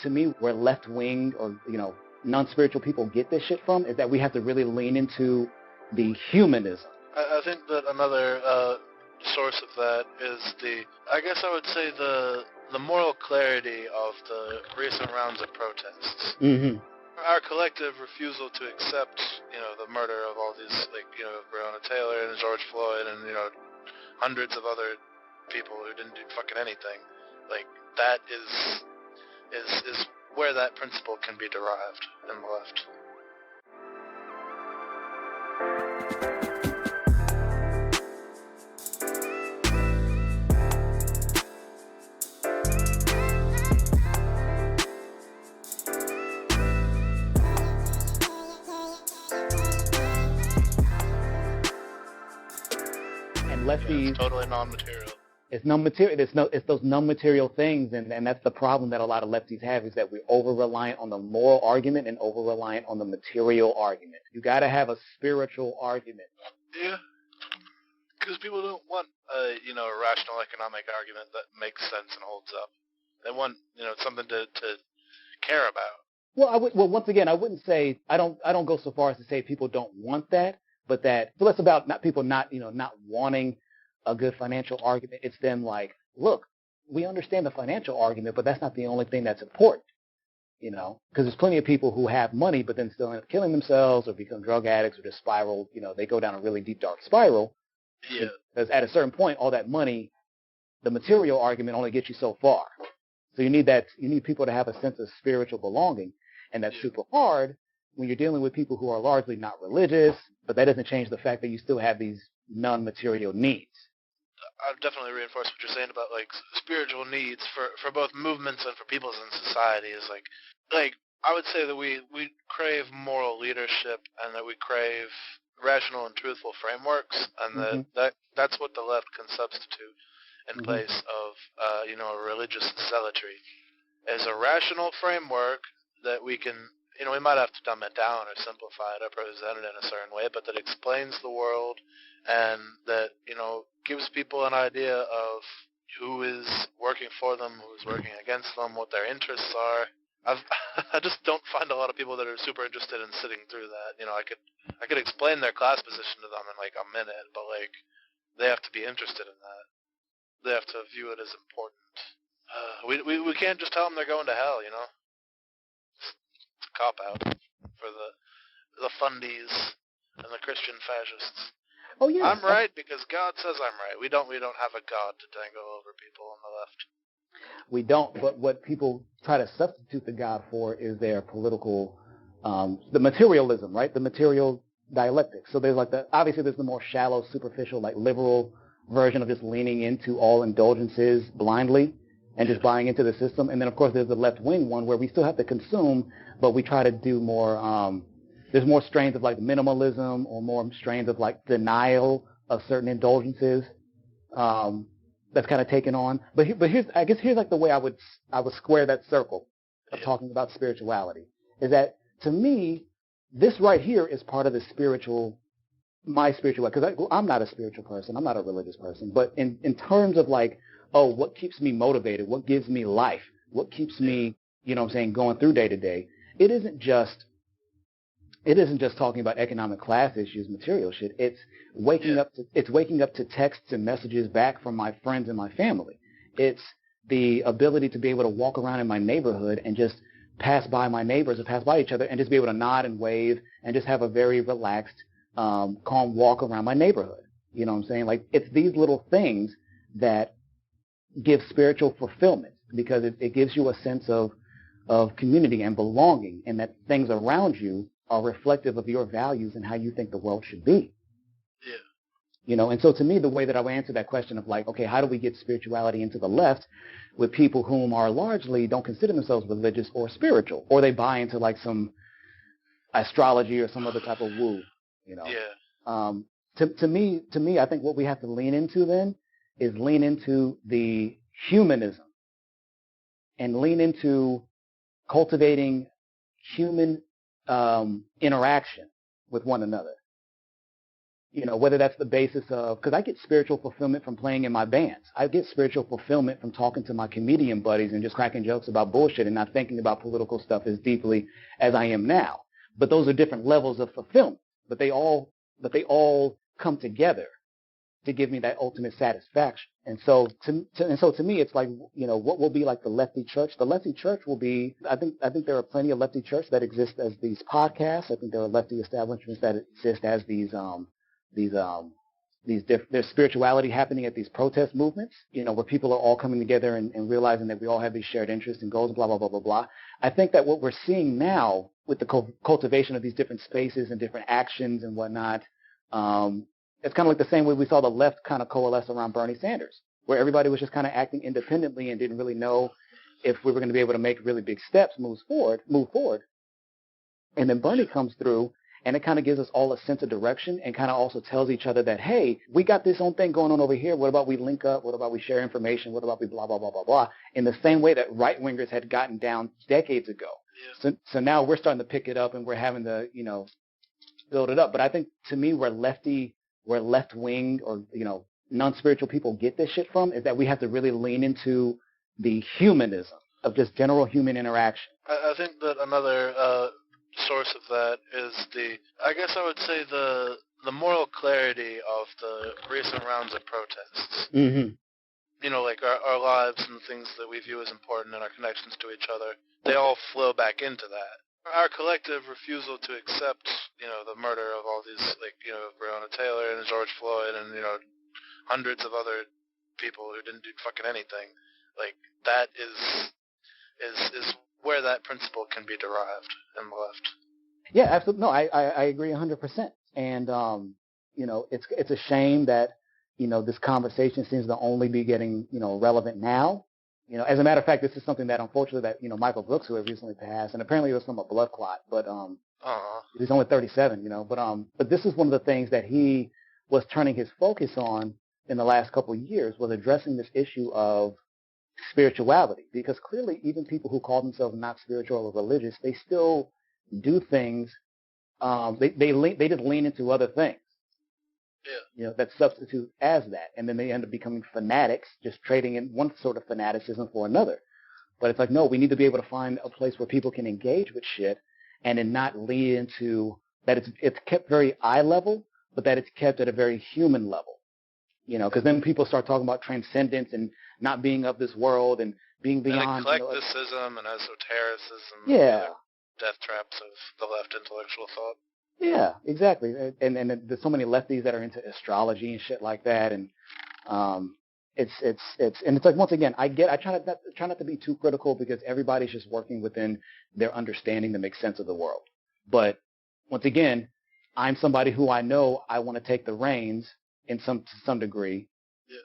to me, where left-wing or, non-spiritual people get this shit from is that we have to really lean into the humanism. I think that another source of that is I guess I would say the moral clarity of the recent rounds of protests. Mm-hmm. Our collective refusal to accept, the murder of all these, Breonna Taylor and George Floyd and, hundreds of other people who didn't do fucking anything. Like, that is where that principle can be derived in the left. Lefties, it's totally non-material. It's non-material. It's those non-material things, and that's the problem that a lot of lefties have is that we're over-reliant on the moral argument and over-reliant on the material argument. You got to have a spiritual argument. Yeah, because people don't want a rational economic argument that makes sense and holds up. They want something to care about. Well, once again, I wouldn't say I don't go so far as to say people don't want that. But that's about not people not wanting a good financial argument. It's them like, look, we understand the financial argument, but that's not the only thing that's important, because there's plenty of people who have money but then still end up killing themselves or become drug addicts or just spiral. They go down a really deep, dark spiral. Yeah. Because at a certain point, all that money, the material argument only gets you so far. So you need people to have a sense of spiritual belonging, and that's super hard when you're dealing with people who are largely not religious, but that doesn't change the fact that you still have these non-material needs. I definitely reinforce what you're saying about spiritual needs for both movements and for peoples in society is like I would say that we crave moral leadership and that we crave rational and truthful frameworks, and that's what the left can substitute in place of a religious zealotry is a rational framework that we can. We might have to dumb it down or simplify it or present it in a certain way, but that explains the world and that, gives people an idea of who is working for them, who is working against them, what their interests are. I just don't find a lot of people that are super interested in sitting through that. I could explain their class position to them in a minute, but they have to be interested in that. They have to view it as important. We can't just tell them they're going to hell, cop-out for the fundies and the Christian fascists. Oh yeah, I'm right because God says I'm right. We don't have a God to dangle over people on the left. We don't, but what people try to substitute the God for is their political, the materialism, right? The material dialectic. So there's obviously there's the more shallow, superficial, liberal version of just leaning into all indulgences blindly and just buying into the system. And then, of course, there's the left-wing one where we still have to consume, but we try to do more, there's more strains of minimalism or more strains of denial of certain indulgences that's kind of taken on. But here's the way I would square that circle of talking about spirituality is that, to me, this right here is part of the my spiritual, because I'm not a spiritual person, I'm not a religious person, but in terms of what keeps me motivated, what gives me life, what keeps me, going through day to day, it isn't just talking about economic class issues, material shit. It's waking up to texts and messages back from my friends and my family. It's the ability to be able to walk around in my neighborhood and just pass by my neighbors or pass by each other and just be able to nod and wave and just have a very relaxed, calm walk around my neighborhood. You know what I'm saying? It's these little things that give spiritual fulfillment because it gives you a sense of community and belonging, and that things around you are reflective of your values and how you think the world should be. Yeah. And so to me, the way that I would answer that question of okay, how do we get spirituality into the left with people whom are largely don't consider themselves religious or spiritual, or they buy into some astrology or some other type of woo, Yeah. To me, I think what we have to lean into then is lean into the humanism and lean into cultivating human interaction with one another. Whether that's the basis of, because I get spiritual fulfillment from playing in my bands. I get spiritual fulfillment from talking to my comedian buddies and just cracking jokes about bullshit and not thinking about political stuff as deeply as I am now. But those are different levels of fulfillment. But they all come together to give me that ultimate satisfaction. And so to me, it's like, what will be like the lefty church? The lefty church will be, I think there are plenty of lefty church that exist as these podcasts. I think there are lefty establishments that exist as there's spirituality happening at these protest movements, where people are all coming together and realizing that we all have these shared interests and goals, blah, blah, blah, blah, blah. I think that what we're seeing now with the cultivation of these different spaces and different actions and whatnot, it's kind of like the same way we saw the left kind of coalesce around Bernie Sanders, where everybody was just kind of acting independently and didn't really know if we were going to be able to make really big steps, move forward. And then Bernie comes through, and it kind of gives us all a sense of direction and kind of also tells each other that, hey, we got this own thing going on over here. What about we link up? What about we share information? What about we blah, blah, blah, blah, blah, in the same way that right-wingers had gotten down decades ago. Yeah. So now we're starting to pick it up and we're having to, build it up. But I think, to me, where left-wing or, non-spiritual people get this shit from is that we have to really lean into the humanism of just general human interaction. I think that another source of that is I guess I would say the moral clarity of the recent rounds of protests. Mm-hmm. Like our lives and things that we view as important and our connections to each other, they all flow back into that. Our collective refusal to accept, the murder of all these, Breonna Taylor and George Floyd and, hundreds of other people who didn't do fucking anything, like, that is where that principle can be derived in the left. Yeah, absolutely. No, I agree 100%. And, it's a shame that, this conversation seems to only be getting, relevant now. As a matter of fact, this is something that, unfortunately, that, Michael Brooks, who had recently passed, and apparently it was from a blood clot, but he's only 37, but this is one of the things that he was turning his focus on in the last couple of years, was addressing this issue of spirituality, because clearly even people who call themselves not spiritual or religious, they still do things, they just lean into other things. Yeah. That substitute as that. And then they end up becoming fanatics, just trading in one sort of fanaticism for another. But it's like, no, we need to be able to find a place where people can engage with shit and then not lean into that it's kept very eye level, but that it's kept at a very human level. Because then people start talking about transcendence and not being of this world and being beyond. And eclecticism and esotericism. Yeah. And death traps of the left intellectual thought. Yeah, exactly. And there's so many lefties that are into astrology and shit like that, and it's like, once again, I try not to be too critical, because everybody's just working within their understanding to make sense of the world. But once again, I'm somebody who I know I want to take the reins to some degree,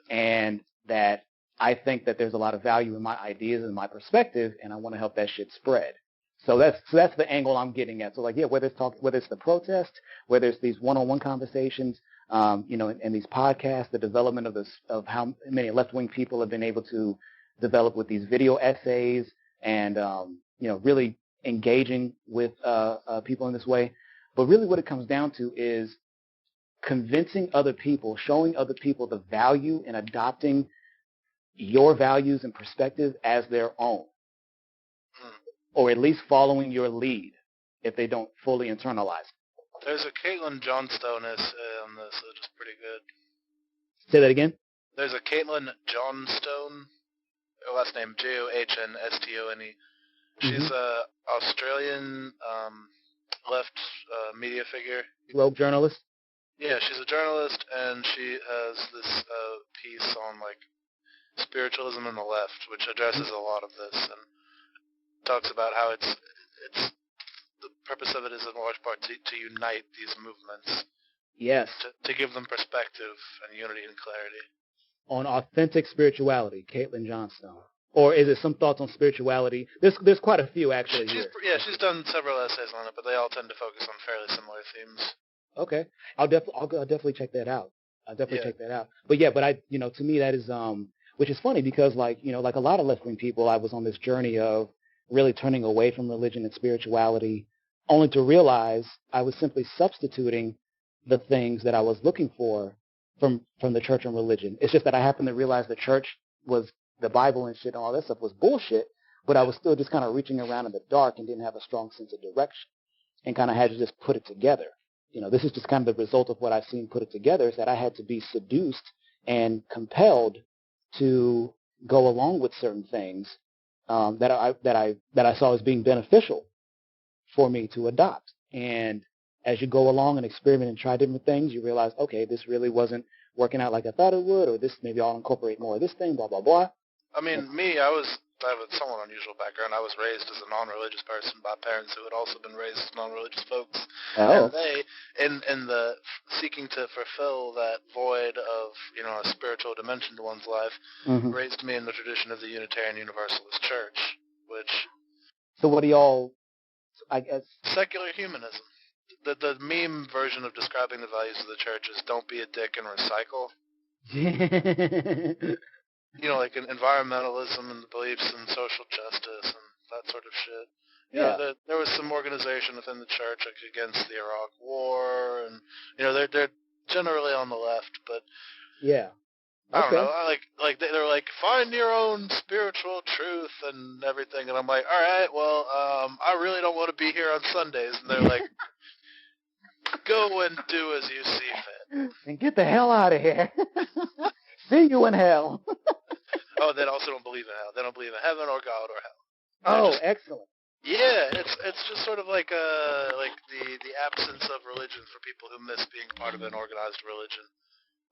and that I think that there's a lot of value in my ideas and my perspective, and I want to help that shit spread. So that's the angle I'm getting at. So like, yeah, whether it's the protest, whether it's these one-on-one conversations, and these podcasts, the development of how many left-wing people have been able to develop with these video essays, and really engaging with people in this way. But really, what it comes down to is convincing other people, showing other people the value in adopting your values and perspective as their own. Or at least following your lead if they don't fully internalize it. There's a Caitlin Johnstone essay on this, which is pretty good. Say that again? There's a Caitlin Johnstone, her last name Johnstone. She's a Australian left media figure. Rogue journalist? Yeah, she's a journalist, and she has this piece on, like, spiritualism and the left, which addresses a lot of this, and talks about how it's the purpose of it is in large part to unite these movements. Yes. To give them perspective and unity and clarity. On authentic spirituality, Caitlin Johnstone. Or is it some thoughts on spirituality? There's quite a few actually here. Yeah, she's done several essays on it, but they all tend to focus on fairly similar themes. Okay, I'll definitely check that out. Check that out. But yeah, to me that is which is funny, because like a lot of left-wing people, I was on this journey of really turning away from religion and spirituality, only to realize I was simply substituting, the things that I was looking for from the church and religion. It's just that I happened to realize the church was the Bible and shit and all that stuff was bullshit, but I was still just kind of reaching around in the dark and didn't have a strong sense of direction and kind of had to just put it together. This is just kind of the result of what I've seen put it together, is that I had to be seduced and compelled to go along with certain things that I saw as being beneficial for me to adopt. And as you go along and experiment and try different things, you realize, okay, this really wasn't working out like I thought it would, or this, maybe I'll incorporate more of this thing, blah, blah, blah. I mean, I have a somewhat unusual background. I was raised as a non-religious person by parents who had also been raised as non-religious folks. Oh. And they, in the seeking to fulfill that void of, a spiritual dimension to one's life, raised me in the tradition of the Unitarian Universalist Church, which... So what do y'all, I guess... Secular humanism. The meme version of describing the values of the church is don't be a dick and recycle. Like environmentalism and the beliefs in social justice and that sort of shit. There was some organization within the church against the Iraq War, and they're generally on the left, but yeah, I don't know. They're like, find your own spiritual truth and everything, and I'm like, all right, well, I really don't want to be here on Sundays, and they're like, go and do as you see fit, and get the hell out of here. See you in hell. Oh, they also don't believe in hell. They don't believe in heaven or God or hell. Excellent. Yeah, it's just sort of like the absence of religion for people who miss being part of an organized religion.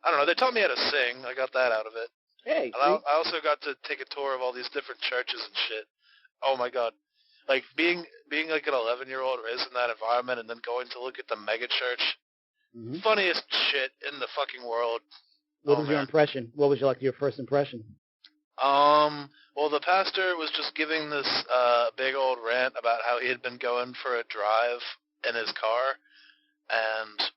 I don't know. They taught me how to sing. I got that out of it. Hey. And I also got to take a tour of all these different churches and shit. Oh my god. Like being like an 11-year-old raised in that environment and then going to look at the mega church. Funniest shit in the fucking world. What was your impression? What was your first impression? Well, the pastor was just giving this big old rant about how he had been going for a drive in his car and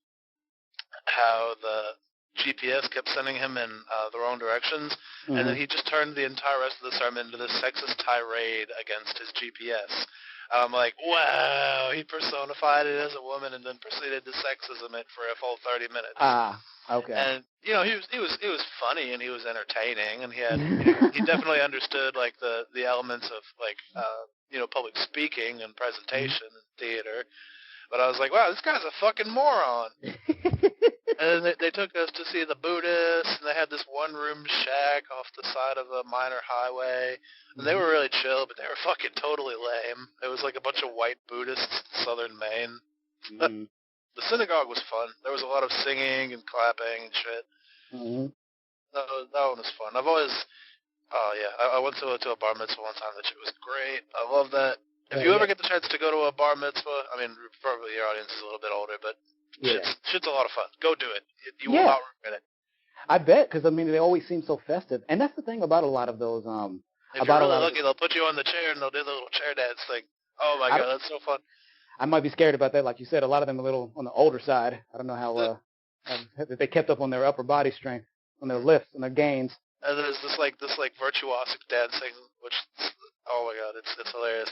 how the GPS kept sending him in the wrong directions, and then he just turned the entire rest of the sermon into this sexist tirade against his GPS. I'm like, wow, he personified it as a woman and then proceeded to sexism it for a full 30 minutes. Okay. And he was funny and he was entertaining and he definitely understood like the elements of like public speaking and presentation and theater. But I was like, wow, this guy's a fucking moron. And then they took us to see the Buddhists, and they had this one-room shack off the side of a minor highway. And they were really chill, but they were fucking totally lame. It was like a bunch of white Buddhists in southern Maine. The synagogue was fun. There was a lot of singing and clapping and shit. That one was fun. I went to a bar mitzvah one time. That shit was great. I love that. If you ever get the chance to go to a bar mitzvah, I mean, probably your audience is a little bit older, but shit's a lot of fun. Go do it. You will not regret it. I bet, because, I mean, they always seem so festive. And that's the thing about a lot of those... if you're really lucky, they'll put you on the chair and they'll do the little chair dance thing. Oh, my God, that's so fun. I might be scared about that. Like you said, a lot of them are a little on the older side. I don't know how they kept up on their upper body strength, on their lifts, and their gains. And there's this virtuosic dancing, which... Oh my God, it's hilarious.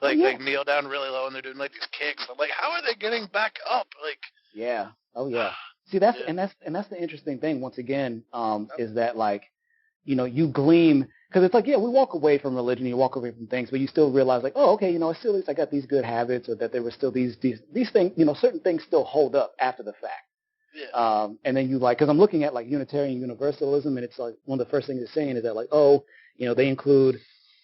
They they kneel down really low and they're doing like these kicks. I'm like, how are they getting back up? Like, yeah, oh yeah. See, that's the interesting thing. Once again, is that like, you gleam because it's like we walk away from religion, you walk away from things, but you still realize like, oh, okay, still at least I got these good habits, or that there were still these things, certain things still hold up after the fact. Yeah. And then because I'm looking at like Unitarian Universalism, and it's like one of the first things it's saying is that like, oh, they include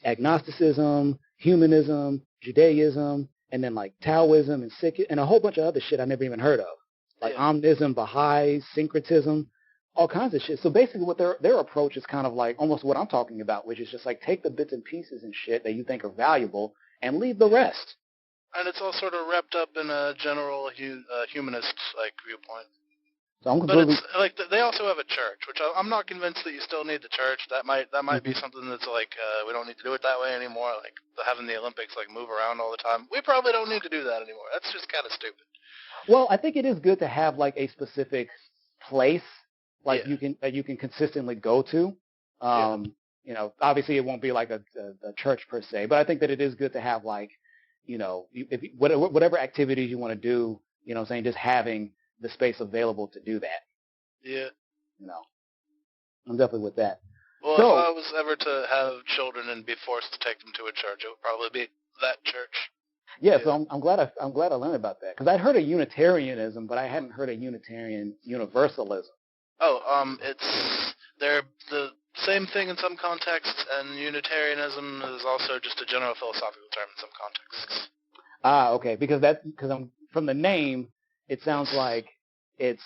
agnosticism, humanism, Judaism, and then like Taoism and Sikh, and a whole bunch of other shit I never even heard of, like Omnism, Baha'i, syncretism, all kinds of shit. So basically what their approach is kind of like almost what I'm talking about, which is just like take the bits and pieces and shit that you think are valuable and leave the rest. And it's all sort of wrapped up in a general humanist like viewpoint. So I'm completely... But it's like they also have a church, which I'm not convinced that you still need the church. That might be something that's like we don't need to do it that way anymore. Like having the Olympics like move around all the time. We probably don't need to do that anymore. That's just kind of stupid. Well, I think it is good to have like a specific place you can consistently go to. Obviously it won't be like a church per se, but I think that it is good to have like whatever activities you want to do. Just having the space available to do that. Yeah. You know, I'm definitely with that. Well, So, if I was ever to have children and be forced to take them to a church, it would probably be that church. yeah, so I'm glad I learned about that, because I'd heard of Unitarianism, but I hadn't heard of Unitarian Universalism. Oh, they're the same thing in some contexts, and Unitarianism is also just a general philosophical term in some contexts. Ah, okay, because I'm from the name, it sounds like it's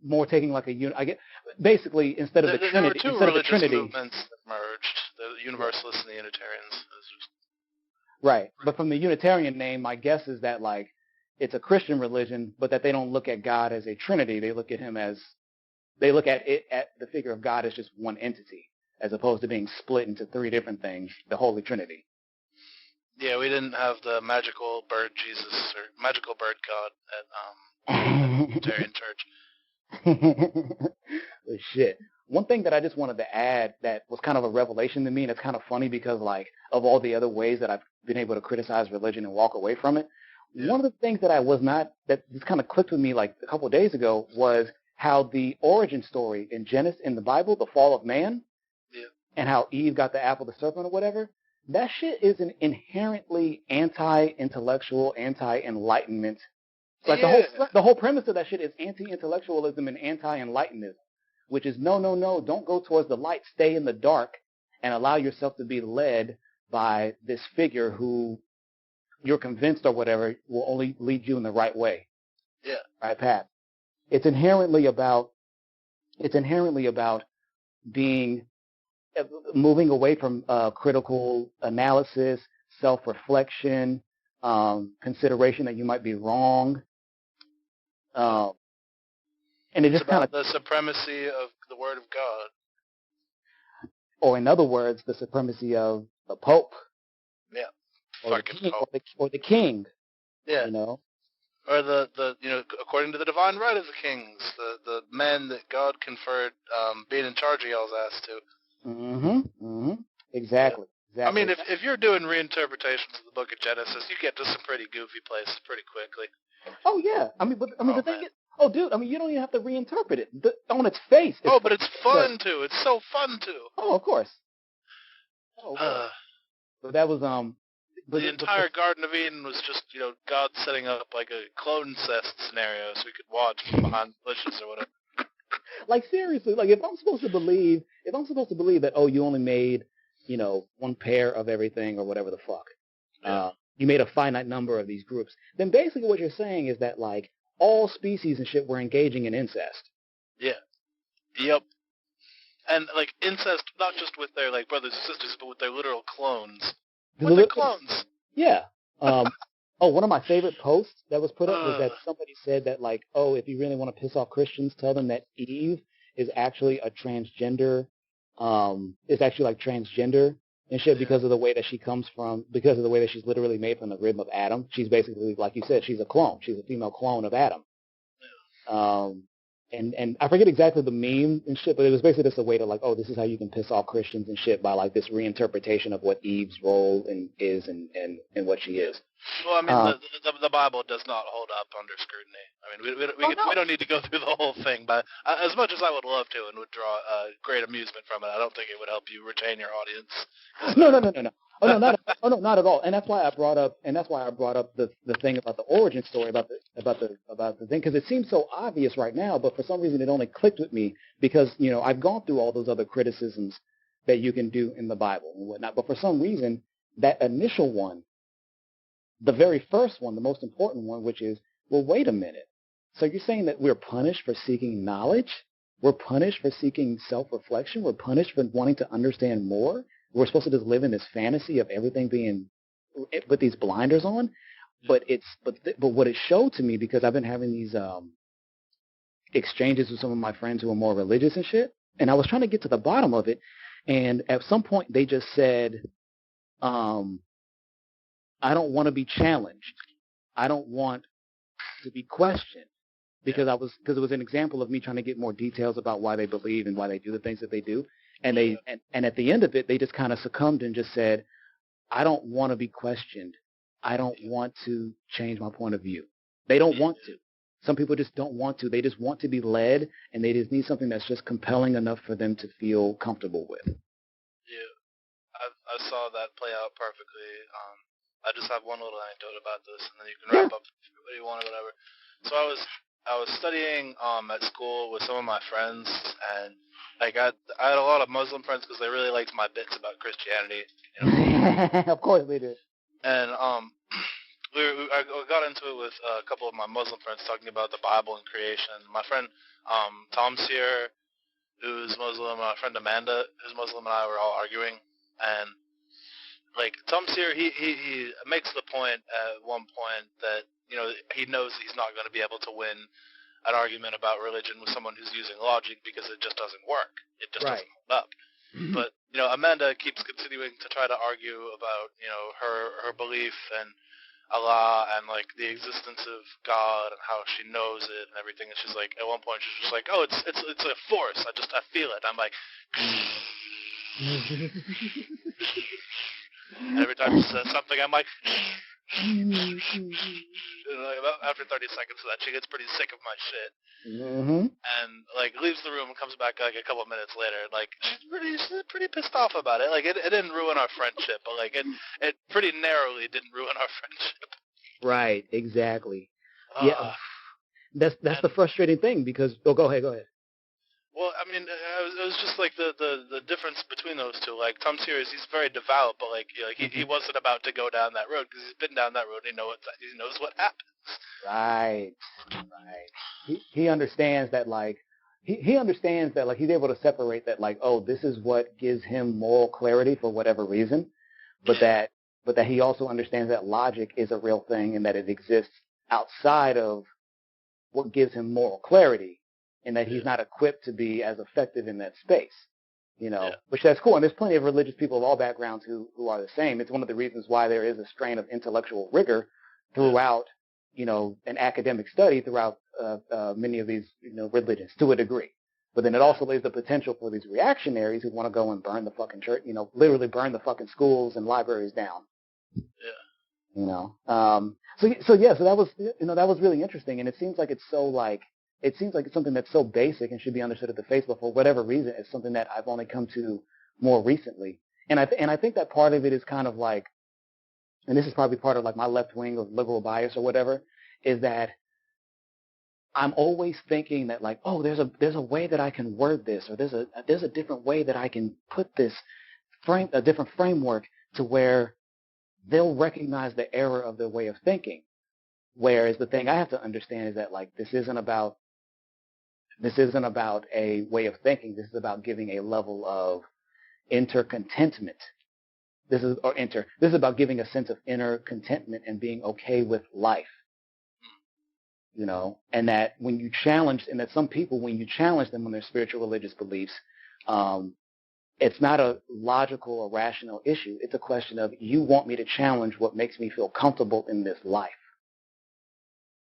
more taking like I get basically instead of the Trinity, there were two instead of the religious Trinity. movements that merged: the Universalists and the Unitarians. Right, but from the Unitarian name, my guess is that like it's a Christian religion, but that they don't look at God as a Trinity. They look at the figure of God as just one entity, as opposed to being split into three different things, the Holy Trinity. Yeah, we didn't have the magical bird Jesus or magical bird God at Unitarian Church. Shit. One thing that I just wanted to add that was kind of a revelation to me, and it's kind of funny because like of all the other ways that I've been able to criticize religion and walk away from it, one of the things that just kind of clicked with me like a couple of days ago was how the origin story in Genesis, in the Bible, the fall of man, and how Eve got the apple of the serpent or whatever, that shit is an inherently anti-intellectual, anti-enlightenment. Like the whole premise of that shit is anti-intellectualism and anti-enlightenism, which is no, don't go towards the light, stay in the dark, and allow yourself to be led by this figure who you're convinced or whatever will only lead you in the right way. Yeah. Right path. It's inherently about moving away from critical analysis, self-reflection, consideration that you might be wrong. And it it's just kind of the supremacy of the Word of God. Or in other words, the supremacy of the Pope. Yeah. Or the king. Yeah. You know. Or the according to the divine right of the kings, the men that God conferred being in charge of y'all's ass to. Exactly. Yeah. I mean, if you're doing reinterpretations of the Book of Genesis, you get to some pretty goofy places pretty quickly. Oh yeah. The thing is, dude, you don't even have to reinterpret it. On its face. But it's fun too. It's so fun too. Oh, of course. So that was the entire Garden of Eden was just, God setting up like a clone cest scenario so we could watch from behind bushes or whatever. Like seriously, like if I'm supposed to believe that you only made, one pair of everything or whatever the fuck. Yeah. You made a finite number of these groups. Then basically what you're saying is that like all species and shit were engaging in incest. Yeah. Yep. And like incest not just with their like brothers and sisters, but with their literal clones. With their clones. Yeah. One of my favorite posts that was put up was that somebody said that like, if you really want to piss off Christians, tell them that Eve is actually a transgender, and shit because of the way that she comes from, because of the way that she's literally made from the rib of Adam. She's basically, like you said, she's a clone. She's a female clone of Adam. And I forget exactly the meme and shit, but it was basically just a way to like, this is how you can piss off Christians and shit by like this reinterpretation of what Eve's role is and what she is. Well, I mean, the Bible does not hold up under scrutiny. I mean, we don't need to go through the whole thing, but as much as I would love to and would draw great amusement from it, I don't think it would help you retain your audience. No. Not at all. And that's why I brought up the thing about the origin story about the thing, because it seems so obvious right now, but for some reason it only clicked with me because I've gone through all those other criticisms that you can do in the Bible and whatnot, but for some reason that initial one, the very first one, the most important one, which is, well, wait a minute. So you're saying that we're punished for seeking knowledge? We're punished for seeking self-reflection? We're punished for wanting to understand more? We're supposed to just live in this fantasy of everything being with these blinders on? But what it showed to me, because I've been having these exchanges with some of my friends who are more religious and shit, and I was trying to get to the bottom of it, and at some point they just said, I don't want to be challenged. I don't want to be questioned, because it was an example of me trying to get more details about why they believe and why they do the things that they do. And and at the end of it, they just kind of succumbed and just said, I don't want to be questioned. I don't want to change my point of view. They don't want to. Some people just don't want to. They just want to be led, and they just need something that's just compelling enough for them to feel comfortable with. Yeah, I saw that play out perfectly. I just have one little anecdote about this, and then you can wrap up what you want or whatever. So I was studying at school with some of my friends, and like I had a lot of Muslim friends because they really liked my bits about Christianity. You know? Of course they do. And I got into it with a couple of my Muslim friends talking about the Bible and creation. My friend Tom Sear, who's Muslim, my friend Amanda, who's Muslim, and I were all arguing. And like Tom Sear, he makes the point at one point that he knows that he's not going to be able to win an argument about religion with someone who's using logic because it just doesn't work. It just doesn't hold up. But Amanda keeps continuing to try to argue about her belief and Allah and like the existence of God and how she knows it and everything. And she's like, at one point she's just like, oh, it's a force. I feel it. I'm like, and every time she says something, I'm like. And after 30 seconds of that, she gets pretty sick of my shit, and like leaves the room and comes back like a couple of minutes later. Like she's pretty pissed off about it. Like it didn't ruin our friendship, but like it pretty narrowly didn't ruin our friendship. Right, exactly. Yeah, that's the frustrating thing because go ahead. Well, I mean, it was just like the difference between those two. Like Tom Sears, he's very devout, but like he wasn't about to go down that road because he's been down that road. He knows what happens. Right. He understands that like he understands that like he's able to separate that like, oh, this is what gives him moral clarity for whatever reason, but that he also understands that logic is a real thing and that it exists outside of what gives him moral clarity. And that he's not equipped to be as effective in that space, which that's cool. And there's plenty of religious people of all backgrounds who are the same. It's one of the reasons why there is a strain of intellectual rigor throughout, an academic study throughout many of these, religions to a degree. But then it also leaves the potential for these reactionaries who want to go and burn the fucking church, literally burn the fucking schools and libraries down. Yeah. So that was really interesting. And it seems like it's something that's so basic and should be understood at the face, but for whatever reason, it's something that I've only come to more recently. And I think that part of it is kind of like, and this is probably part of like my left wing of liberal bias or whatever, is that I'm always thinking that like, oh, there's a way that I can word this, or there's a different way that I can put this a different framework to where they'll recognize the error of their way of thinking. Whereas the thing I have to understand is that like this isn't about a way of thinking. This is about giving a level of intercontentment. This is about giving a sense of inner contentment and being okay with life. And that when you challenge, and that some people, when you challenge them on their spiritual religious beliefs, it's not a logical or rational issue. It's a question of, you want me to challenge what makes me feel comfortable in this life.